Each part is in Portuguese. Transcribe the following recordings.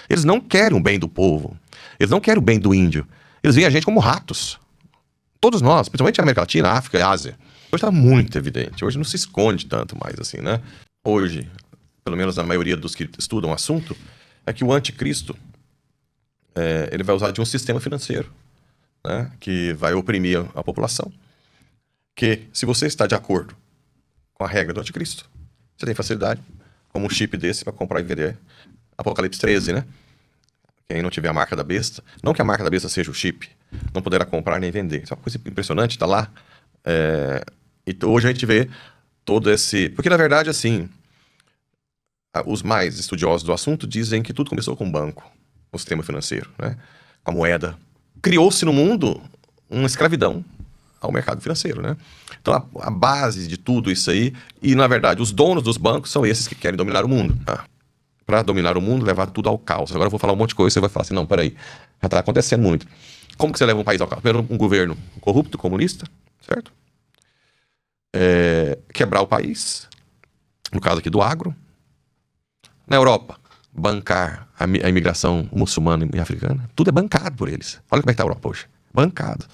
Eles não querem o bem do povo. Eles não querem o bem do índio. Eles veem a gente como ratos. Todos nós, principalmente a América Latina, a África e a Ásia. Hoje está muito evidente. Hoje não se esconde tanto mais assim, né? Hoje, pelo menos a maioria dos que estudam o assunto, é que o anticristo ele vai usar de um sistema financeiro, né, que vai oprimir a população. Que, se você está de acordo com a regra do anticristo, você tem facilidade, como um chip desse, para comprar e vender. Apocalipse 13, né? Quem não tiver a marca da besta, não que a marca da besta seja o chip, não poderá comprar nem vender. Isso é uma coisa impressionante, tá lá. E hoje a gente vê todo esse... Porque, na verdade, assim, os mais estudiosos do assunto dizem que tudo começou com o banco, o sistema financeiro, né? Com a moeda. Criou-se no mundo uma escravidão ao mercado financeiro, né? Então, a base de tudo isso aí... E, na verdade, os donos dos bancos são esses que querem dominar o mundo. Para dominar o mundo, levar tudo ao caos. Agora eu vou falar um monte de coisa, você vai falar assim, não, peraí, já está acontecendo muito. Como que você leva um país ao caos? Primeiro, um governo corrupto, comunista, certo? Quebrar o país, no caso aqui do agro. Na Europa, bancar a imigração muçulmana e africana. Tudo é bancado por eles. Olha como é que está a Europa hoje. Bancado.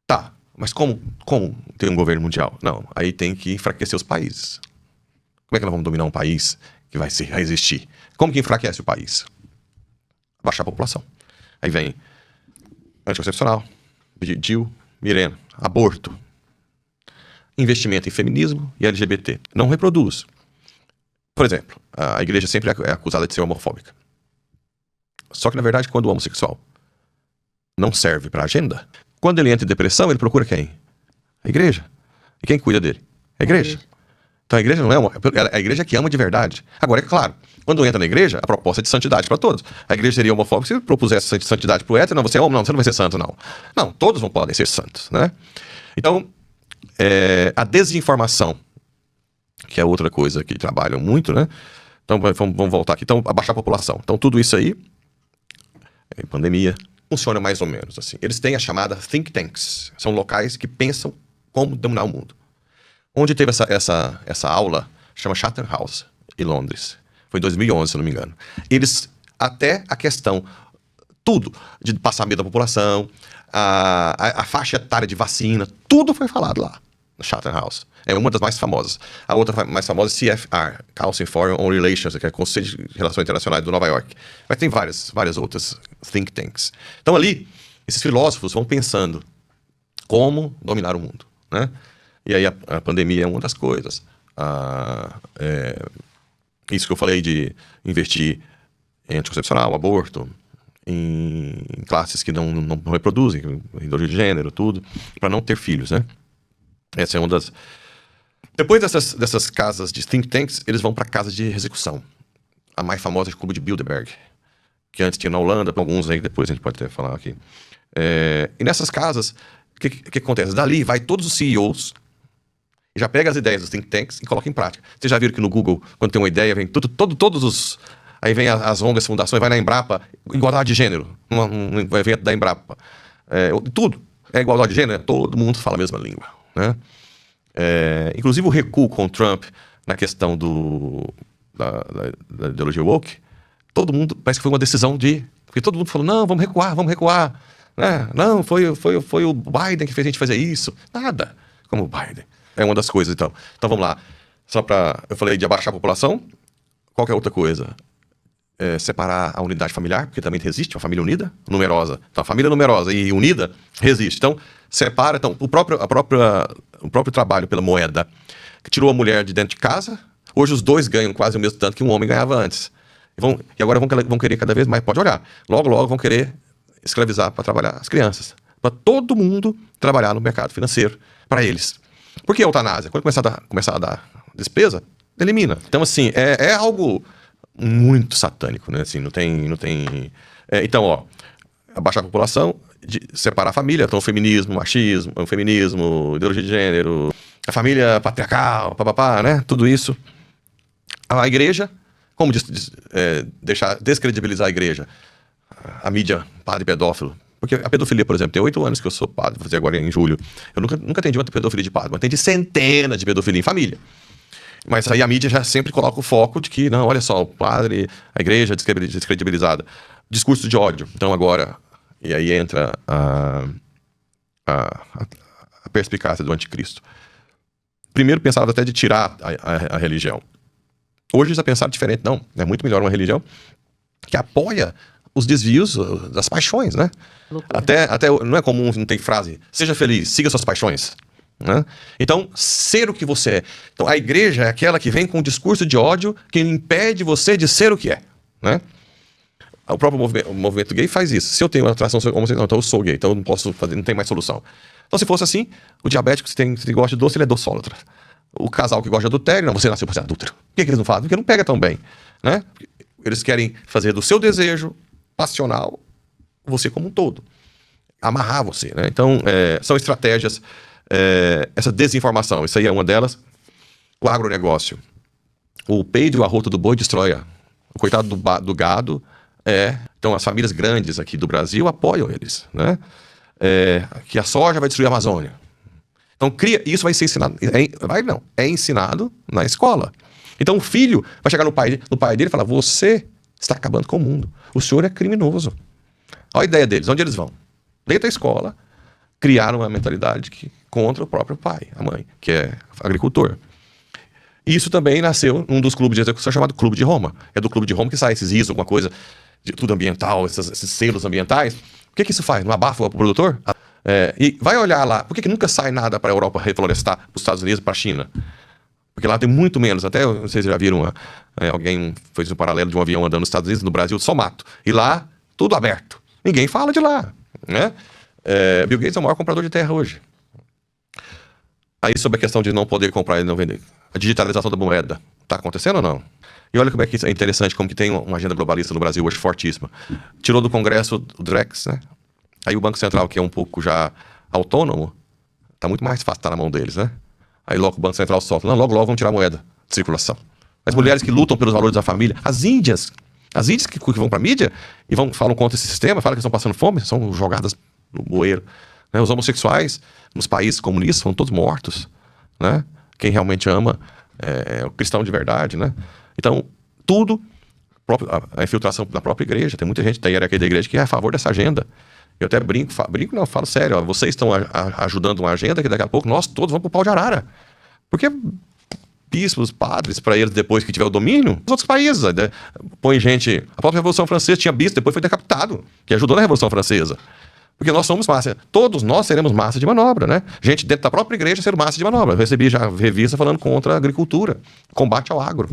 Tá, mas como ter um governo mundial? Não, aí tem que enfraquecer os países. Como é que nós vamos dominar um país que vai se resistir? Como que enfraquece o país? Baixar a população. Aí vem anticoncepcional, DIU, Mirena, aborto, investimento em feminismo e LGBT. Não reproduz. Por exemplo, a igreja sempre é acusada de ser homofóbica. Só que, na verdade, quando o homossexual não serve para a agenda, quando ele entra em depressão, ele procura quem? A igreja. E quem cuida dele? A igreja. Então a igreja não é a igreja que ama de verdade. Agora, é claro, quando entra na igreja, a proposta é de santidade para todos. A igreja seria homofóbica se propusesse santidade para o hétero. Não, você é homem, não, você não vai ser santo, não. Não, todos não podem ser santos, né? Então, a desinformação, que é outra coisa que trabalham muito, né? Então, vamos voltar aqui. Então, abaixar a população. Então, tudo isso aí, pandemia, funciona mais ou menos assim. Eles têm a chamada think tanks. São locais que pensam como dominar o mundo. Onde teve essa aula, chama Chatham House, em Londres. Foi em 2011, se não me engano. Eles, até a questão, tudo, de passar medo da população, a faixa etária de vacina, tudo foi falado lá, no Chatham House. É uma das mais famosas. A outra mais famosa é CFR, Council for Foreign Relations, que é o Conselho de Relações Internacionais do Nova York. Mas tem várias outras think tanks. Então ali, esses filósofos vão pensando como dominar o mundo, né? E aí a pandemia é uma das coisas. Isso que eu falei de investir em anticoncepcional, aborto, em classes que não reproduzem, ideologia de gênero, tudo, para não ter filhos, né? Essa é uma das... Depois dessas casas de think tanks, eles vão para casas de execução. A mais famosa é o Clube de Bilderberg, que antes tinha na Holanda, alguns aí depois a gente pode até falar aqui. E nessas casas, o que acontece? Dali vai todos os CEOs, e já pega as ideias dos think tanks e coloca em prática. Vocês já viram que no Google, quando tem uma ideia, vem todos os... Aí vem as ONGs, fundações, vai na Embrapa, igualdade de gênero, um evento da Embrapa. Tudo é igualdade de gênero, todo mundo fala a mesma língua, né? Inclusive o recuo com o Trump na questão da ideologia woke, todo mundo, parece que foi uma decisão porque todo mundo falou, não, vamos recuar, né? Não, foi o Biden que fez a gente fazer isso. Nada como o Biden. É uma das coisas, então. Então vamos lá. Eu falei de abaixar a população. Qual que é outra coisa? Separar a unidade familiar, porque também resiste, uma família unida, numerosa. Então a família numerosa e unida resiste. Então separa, então, o próprio trabalho pela moeda, que tirou a mulher de dentro de casa, hoje os dois ganham quase o mesmo tanto que um homem ganhava antes. E agora vão querer cada vez mais, pode olhar, logo vão querer escravizar para trabalhar as crianças. Para todo mundo trabalhar no mercado financeiro, para eles. Por que a eutanásia? Quando começar a dar despesa, elimina. Então, assim, é algo muito satânico, né? Assim, não tem... Então, abaixar a população, separar a família, então feminismo, machismo, ideologia de gênero, a família patriarcal, né? Tudo isso. A igreja, como descredibilizar a igreja? A mídia, padre pedófilo. Porque a pedofilia, por exemplo, tem 8 anos que eu sou padre, vou fazer agora em julho. Eu nunca atendi uma pedofilia de padre, mas atendi centenas de pedofilia em família. Mas aí a mídia já sempre coloca o foco de que, não, olha só, o padre, a igreja descredibilizada. Discurso de ódio. Então agora, e aí entra a perspicácia do anticristo. Primeiro pensava até de tirar a religião. Hoje eles já pensaram diferente. Não, é muito melhor uma religião que apoia os desvios das paixões, né? Até não é comum, não tem frase, seja feliz, siga suas paixões. Né? Então, ser o que você é. Então, a igreja é aquela que vem com um discurso de ódio que impede você de ser o que é. Né? O próprio movimento gay faz isso. Se eu tenho uma atração homossexual, então eu sou gay, então eu não posso fazer, não tem mais solução. Então, se fosse assim, o diabético, se gosta de doce, ele é docólatra. O casal que gosta de adultério, não, você nasceu para ser adúltero. Por que eles não fazem? Porque não pega tão bem. Né? Eles querem fazer do seu desejo passional você como um todo. Amarrar você. Né? Então, são estratégias, essa desinformação, isso aí é uma delas. O agronegócio. O peido e o arroto do boi destrói o coitado do gado. Então, as famílias grandes aqui do Brasil apoiam eles. Né? Que a soja vai destruir a Amazônia. Então, isso vai ser ensinado. É ensinado na escola. Então, o filho vai chegar no pai dele e falar: você está acabando com o mundo. O senhor é criminoso. Olha a ideia deles. Onde eles vão? Dentro da escola, criaram uma mentalidade contra o próprio pai, a mãe, que é agricultor. Isso também nasceu num dos clubes de execução chamado Clube de Roma. É do Clube de Roma que sai esses ISO, alguma coisa de tudo ambiental, esses selos ambientais. O que isso faz? Não abafa o produtor? E vai olhar lá, por que nunca sai nada para a Europa reflorestar, para os Estados Unidos e para a China? Porque lá tem muito menos. Até, não sei se vocês já viram, alguém fez um paralelo de um avião andando nos Estados Unidos, no Brasil só mato. E lá, tudo aberto. Ninguém fala de lá. Né? Bill Gates é o maior comprador de terra hoje. Aí sobre a questão de não poder comprar e não vender. A digitalização da moeda. Está acontecendo ou não? E olha como é que é interessante, como que tem uma agenda globalista no Brasil hoje fortíssima. Tirou do Congresso o Drex, né? Aí o Banco Central, que é um pouco já autônomo, tá muito mais fácil estar na mão deles, né? Aí logo o Banco Central solta. Não, logo vão tirar a moeda de circulação. As mulheres que lutam pelos valores da família, as índias que vão pra mídia e falam contra esse sistema, falam que estão passando fome, são jogadas no bueiro. Né? Os homossexuais nos países comunistas são todos mortos. Né? Quem realmente ama é o cristão de verdade. Né? Então, tudo, a infiltração da própria igreja. Tem muita gente da hierarquia da igreja que é a favor dessa agenda. Eu até falo sério, ó, vocês estão ajudando uma agenda que daqui a pouco nós todos vamos pro pau de arara. Porque bispos, padres, para eles, depois que tiver o domínio, os outros países, né? Põe gente. A própria Revolução Francesa tinha bispo, depois foi decapitado, que ajudou na Revolução Francesa. Porque nós somos massa, todos nós seremos massa de manobra, né? Gente dentro da própria igreja ser massa de manobra. Eu recebi já revista falando contra a agricultura, combate ao agro.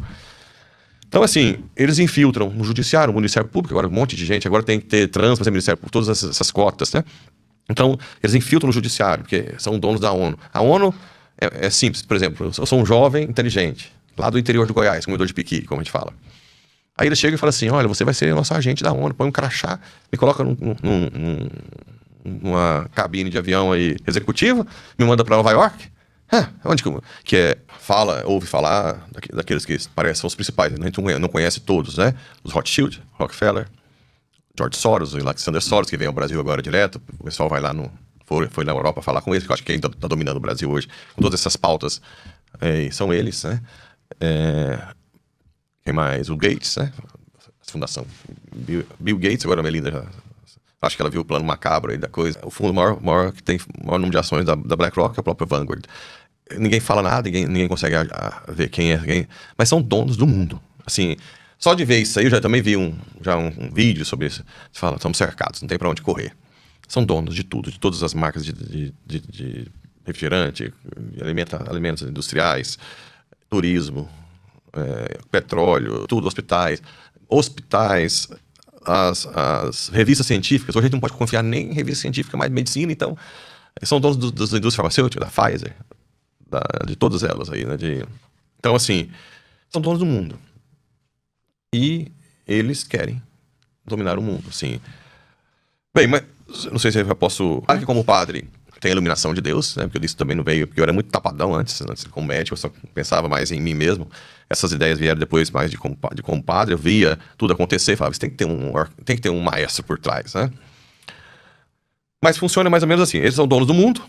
Então, assim, eles infiltram no judiciário, no Ministério Público, agora um monte de gente, agora tem que ter trans para ser Ministério Público, todas essas cotas, né? Então, eles infiltram no judiciário, porque são donos da ONU. A ONU é simples, por exemplo, eu sou um jovem inteligente, lá do interior do Goiás, comedor de piqui, como a gente fala. Aí ele chega e fala assim: olha, você vai ser nosso agente da ONU, põe um crachá, me coloca numa cabine de avião aí executiva, me manda para Nova York. Onde ouve falar daqueles que parecem os principais, a gente não conhece todos, né? Os Rothschild, Rockefeller, George Soros, o Alexander Soros, que vem ao Brasil agora direto. O pessoal vai lá foi na Europa falar com eles, que eu acho que ainda está dominando o Brasil hoje, com todas essas pautas. São eles, né? Quem mais? O Gates, né? A fundação Bill Gates, agora a Melinda já... Acho que ela viu o plano macabro aí da coisa. O fundo maior que tem o maior número de ações da BlackRock é o próprio Vanguard. Ninguém fala nada, ninguém consegue ver quem é quem. Mas são donos do mundo. Assim, só de ver isso aí, eu já também vi um vídeo sobre isso. Você fala, estamos cercados, não tem para onde correr. São donos de tudo, de todas as marcas de refrigerante, alimentos industriais, turismo, petróleo, tudo, hospitais, as revistas científicas. Hoje a gente não pode confiar nem em revista científica, mais medicina, então são donos das indústrias farmacêuticas, da Pfizer, de todas elas aí, né? Então, assim, são donos do mundo. E eles querem dominar o mundo, assim. Bem, mas não sei se eu já posso... Claro que como padre tem a iluminação de Deus, né? Porque eu disse também não veio, porque eu era muito tapadão antes como médico, eu só pensava mais em mim mesmo. Essas ideias vieram depois mais de como padre, eu via tudo acontecer, falava, tem que ter um maestro por trás, né? Mas funciona mais ou menos assim, eles são donos do mundo,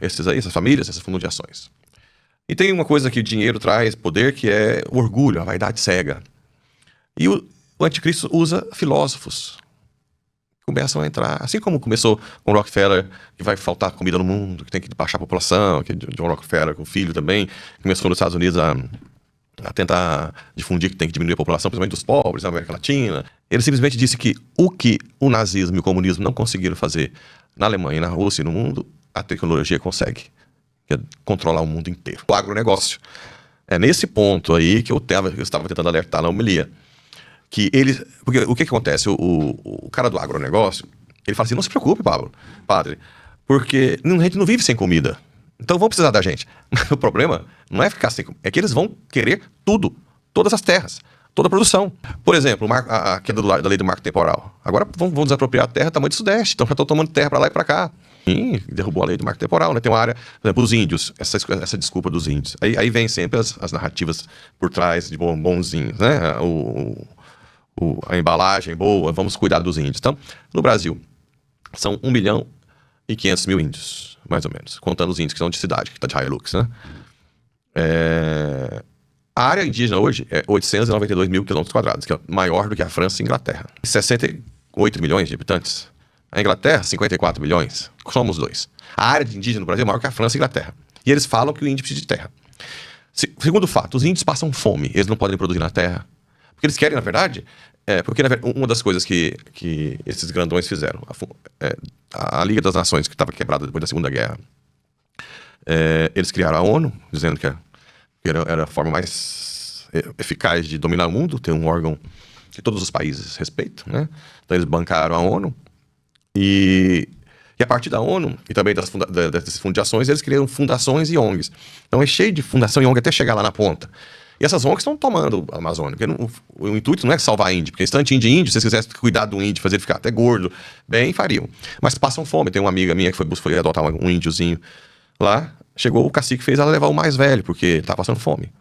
esses aí, essas famílias, essas fundações. E tem uma coisa que o dinheiro traz, poder, que é o orgulho, a vaidade cega. E o anticristo usa filósofos. Começam a entrar, assim como começou com Rockefeller, que vai faltar comida no mundo, que tem que baixar a população, que John Rockefeller, com o filho também, começou nos Estados Unidos a tentar difundir que tem que diminuir a população, principalmente dos pobres, na América Latina. Ele simplesmente disse que o nazismo e o comunismo não conseguiram fazer na Alemanha, na Rússia e no mundo, a tecnologia consegue, que é controlar o mundo inteiro. O agronegócio. É nesse ponto aí que eu estava tentando alertar na homilia. Porque o que acontece? O cara do agronegócio, ele fala assim, não se preocupe, padre, porque a gente não vive sem comida. Então vão precisar da gente. O problema não é ficar sem comida, é que eles vão querer tudo, todas as terras, toda a produção. Por exemplo, a queda da lei do marco temporal. Agora vão desapropriar a terra do tamanho do Sudeste, então já estão tomando terra para lá e para cá. E derrubou a lei do marco temporal, né? Tem uma área, por exemplo, os índios, essa desculpa dos índios. Aí vem sempre as narrativas por trás de bonzinhos, né? A embalagem boa, vamos cuidar dos índios. Então, no Brasil, são 1.500.000 índios, mais ou menos, contando os índios que são de cidade, que está de Hilux, né? A área indígena hoje é 892 mil quilômetros quadrados, que é maior do que a França e a Inglaterra. 68 milhões de habitantes. A Inglaterra, 54 milhões. Somos dois. A área de indígena no Brasil é maior que a França e a Inglaterra. E eles falam que o índio precisa de terra. Segundo fato, os índios passam fome, eles não podem produzir na terra. Porque eles querem, na verdade, porque uma das coisas que esses grandões fizeram, a Liga das Nações, que estava quebrada depois da Segunda Guerra, eles criaram a ONU, dizendo que era a forma mais eficaz de dominar o mundo, ter um órgão que todos os países respeitam, né? Então eles bancaram a ONU, e a partir da ONU, e também dessas fundações, eles criaram fundações e ONGs. Então é cheio de fundação e ONG até chegar lá na ponta. E essas ONGs estão tomando a Amazônia. Porque o intuito não é salvar índio, porque instantinho de índio, se vocês quisessem cuidar do índio, fazer ele ficar até gordo, bem, fariam. Mas passam fome. Tem uma amiga minha que foi adotar um índiozinho lá, chegou, o cacique fez ela levar o mais velho, porque tá passando fome.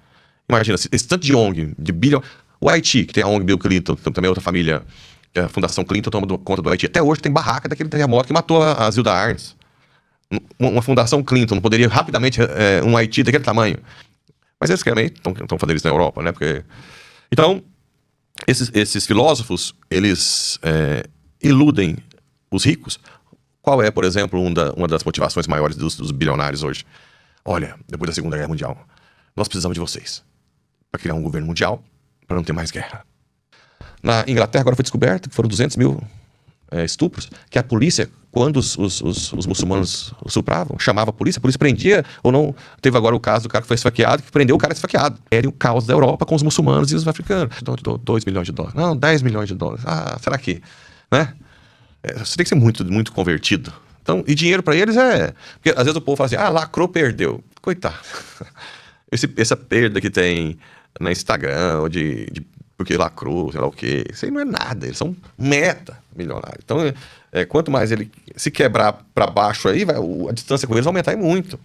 Imagina, esse tanto de ONG, de bilhão. O Haiti, que tem a ONG Bill Clinton, também outra família, que é a Fundação Clinton toma conta do Haiti. Até hoje tem barraca daquele terremoto que matou a Zilda Arnes. Uma Fundação Clinton não poderia rapidamente um Haiti daquele tamanho. Mas eles também estão fazendo isso na Europa, né? Então, esses filósofos, eles iludem os ricos. Qual é, por exemplo, uma das motivações maiores dos bilionários hoje? Olha, depois da Segunda Guerra Mundial, nós precisamos de vocês para criar um governo mundial, para não ter mais guerra. Na Inglaterra agora foi descoberto que foram 200 mil estupros, que a polícia, quando os muçulmanos estupravam, chamava a polícia prendia, ou não. Teve agora o caso do cara que foi esfaqueado, que prendeu o cara esfaqueado. Era o caos da Europa com os muçulmanos e os africanos. Dou 2 milhões de dólares. Não, 10 milhões de dólares. Ah, será que... Né? Você tem que ser muito, muito convertido. Então, e dinheiro para eles porque às vezes o povo fala assim, lacrou, perdeu. Coitado. Essa perda que tem no Instagram, ou porque lacrou, sei lá o quê. Isso aí não é nada, eles são meta milionário. Então, quanto mais ele se quebrar para baixo aí, a distância com eles vai aumentar muito.